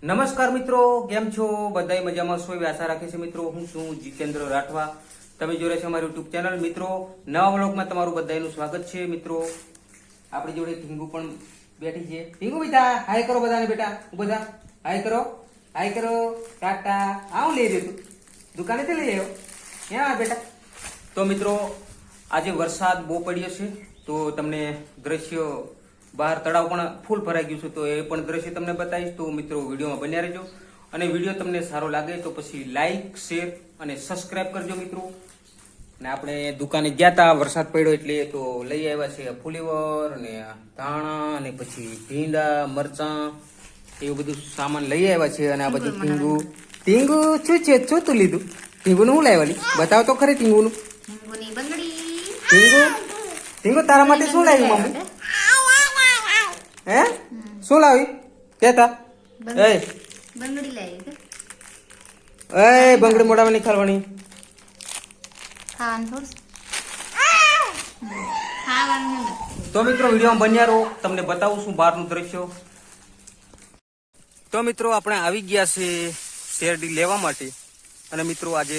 નમસ્કાર મિત્રો, કેમ છો? બધાય મજામાં છો એવી આશા રાખે છે મિત્રો. હું છું જીતેન્દ્ર રાઠવા. તમે જોઈ રહ્યા છો અમારી યુટ્યુબ ચેનલ. મિત્રો, નવા વ્લોગમાં તમારું બધાનું સ્વાગત છે. મિત્રો, આપણી જોડે ઢીંગુ પણ બેઠી છે. ઢીંગુ બેટા હાય કરો બધાને. બેટા બધા હાય કરો, હાય કરો, ટાટા. આવું લઈ રહ્યો તું દુકાનેથી લઈ આવ્યો ક્યાં બેટા? તો મિત્રો, આજે વરસાદ બહુ પડ્યો છે, તો તમને દ્રશ્ય બહાર તળાવ પણ ફૂલ ભરાઈ ગયું છે, તો એ પણ દ્રશ્ય તમને બતાવીશ. તો મિત્રો, વિડીયોમાં બન્યા રહેજો. અને વિડીયો તમને સારો લાગે તો પછી લાઈક, શેર અને સબસ્ક્રાઇબ કરજો મિત્રો. અને આપણે દુકાને ગયા હતા, વરસાદ પડ્યો એટલે તો લઈ આવ્યા છે ફુલીવર અને ધાણા અને પછી ભીંડા, મરચાં, એવું બધું સામાન લઈ આવ્યા છે. અને આ બધું ટીંગુ ટીંગુ શું છે? શું તું લીધું? ટીંગુનું શું લાવવાની બતાવ તો ખરી. ટીંગુનું ટીંગુ ટીંગુ તારા માટે શું લાવ્યું મમ્મી? હે શું લાવી કેતા? એ બંગડી લાવી. એ બંગડી મોઢામાં નહીં ખાવાની. તો મિત્રો, વિડીયોમાં બન્યા રહો, તમને બતાવું છું બહારનું દ્રશ્ય. તો મિત્રો, આપણે આવી ગયા છે શેરડી લેવા માટે. અને મિત્રો, આજે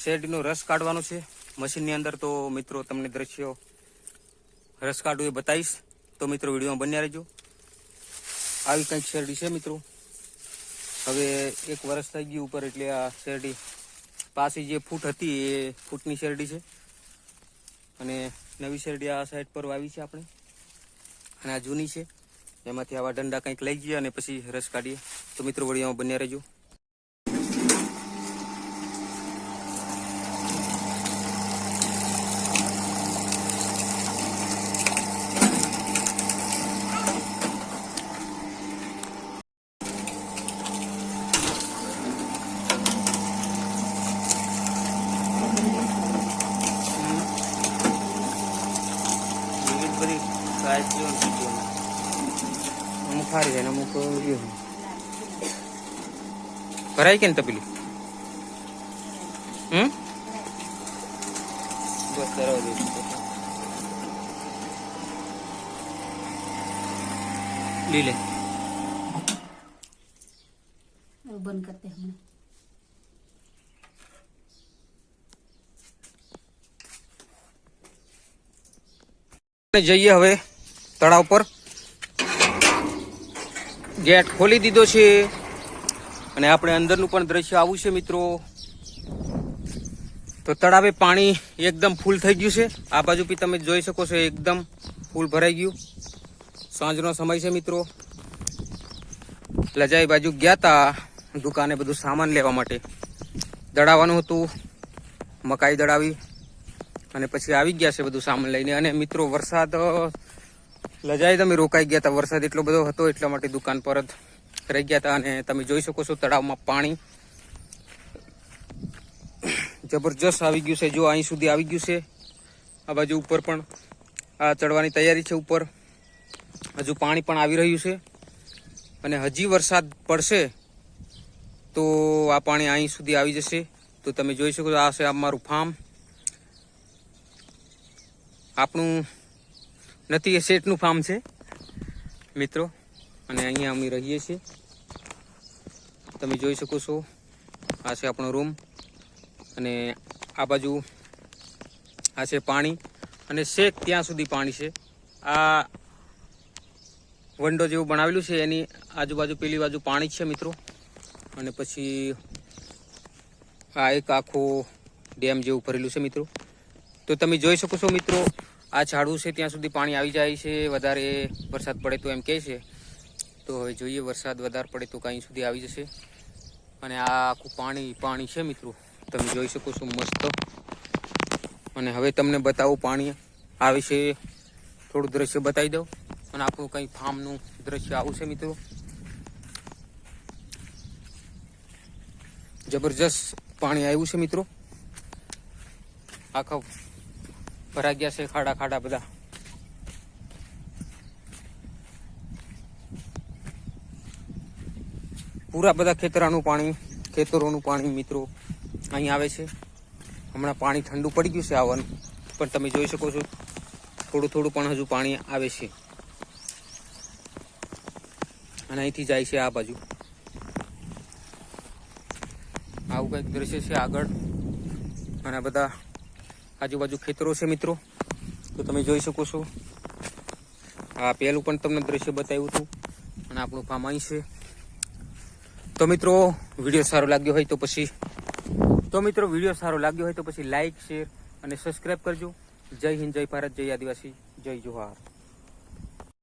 શેરડીનો રસ કાઢવાનો છે મશીનની અંદર. તો મિત્રો, તમને દ્રશ્યો રસ કાઢવું એ બતાવીશ. તો મિત્રો, વિડીયોમાં બન્યા રહેજો. આવી કંઈક શેરડી છે મિત્રો. હવે 1 વર્ષ થઈ ગયું ઉપર, એટલે આ શેરડી પાછી જે ફૂટ હતી એ ફૂટની શેરડી છે. અને નવી શેરડી આ સાઈડ પર વાવી છે આપણે. અને આ જૂની છે, એમાંથી આવા ડંડા કંઈક લઈ ગયા અને પછી રસ કાઢીએ. તો મિત્રો, વિડીયોમાં બન્યા રહેજો. અમુક સારી જાય ને અમુક ભરાય કે ને તપેલી. બસ ધરાવ દે. લીલે બંધ કરते હમણાં. જઈએ હવે તળાવ પર. ગેટ ખોલી દીધો છે અને આપણે અંદરનું પણ દ્રશ્ય આવું છે મિત્રો. તો તળાવે પાણી એકદમ ફૂલ થઈ ગયું છે. આ બાજુ બી તમે જોઈ શકો છો, એકદમ ફૂલ ભરાઈ ગયું. સાંજનો સમય છે મિત્રો. લજાઈ બાજુ ગયા તા દુકાને બધું સામાન લેવા માટે. દળાવવાનું હતું, મકાઈ દળાવી અને પછી આવી ગયા છે બધું સામાન લઈને. અને મિત્રો, વરસાદ લજાઈ તમે રોકાઈ ગયા હતા. વરસાદ એટલો બધો હતો એટલા માટે દુકાન પર જ રહી ગયા હતા. અને તમે જોઈ શકો છો તળાવમાં પાણી જબરજસ્ત આવી ગયું છે. જો અહીં સુધી આવી ગયું છે. આ બાજુ ઉપર પણ આ ચડવાની તૈયારી છે. ઉપર હજુ પાણી પણ આવી રહ્યું છે. અને હજી વરસાદ પડશે તો આ પાણી અહીં સુધી આવી જશે. તો તમે જોઈ શકો છો, આ છે અમારું ફાર્મ. આપણું નથી, એ શેઠનું ફાર્મ છે મિત્રો. અને અહીંયા અમે રહીએ છીએ. તમે જોઈ શકો છો, આ છે આપણો રૂમ. અને આ બાજુ આ છે પાણી. અને શેક ત્યાં સુધી પાણી છે. આ વંડો જેવું બનાવેલું છે, એની આજુબાજુ પેલી બાજુ પાણી છે મિત્રો. અને પછી આ એક આખો ડેમ જેવું ભરેલું છે મિત્રો. તો તમે જોઈ શકો છો મિત્રો, આ ઝાડવું છે ત્યાં સુધી પાણી આવી જાય છે. વધારે વરસાદ પડે તો એમ કહે છે. તો હવે જોઈએ, વરસાદ વધારે પડે તો કાંઈ સુધી આવી જશે. અને આ આખું પાણી છે મિત્રો. તમે જોઈ શકો છો મસ્ત. અને હવે તમને બતાવું પાણી આવે છે, થોડું દ્રશ્ય બતાવી દઉં. અને આપણું કંઈ ફાર્મનું દ્રશ્ય આવું છે મિત્રો. જબરજસ્ત પાણી આવ્યું છે મિત્રો. આખા ભરાઈ ગયા છે ખાડા ખાડા બધા. પૂરા બધા ખેતરોનું પાણી મિત્રો અહીં આવે છે. હમણાં પાણી ઠંડુ પડી ગયું છે આવવાનું, પણ તમે જોઈ શકો છો થોડું થોડું પણ હજુ પાણી આવે છે. અને અહીંથી જાય છે આ બાજુ. આવું કંઈક દ્રશ્ય છે આગળ, અને આ બધા આજુબાજુ ખેતરો છે મિત્રો. તો તમે જોઈ શકો છો. આ પહેલું પણ તમને દ્રશ્ય બતાવ્યું હતું, અને આપણું ફાર્મ અહીં છે. તો મિત્રો વિડીયો સારો લાગ્યો હોય તો પછી લાઈક, શેર અને સબસ્ક્રાઈબ કરજો. જય હિન્દ, જય ભારત, જય આદિવાસી, જય જોહાર.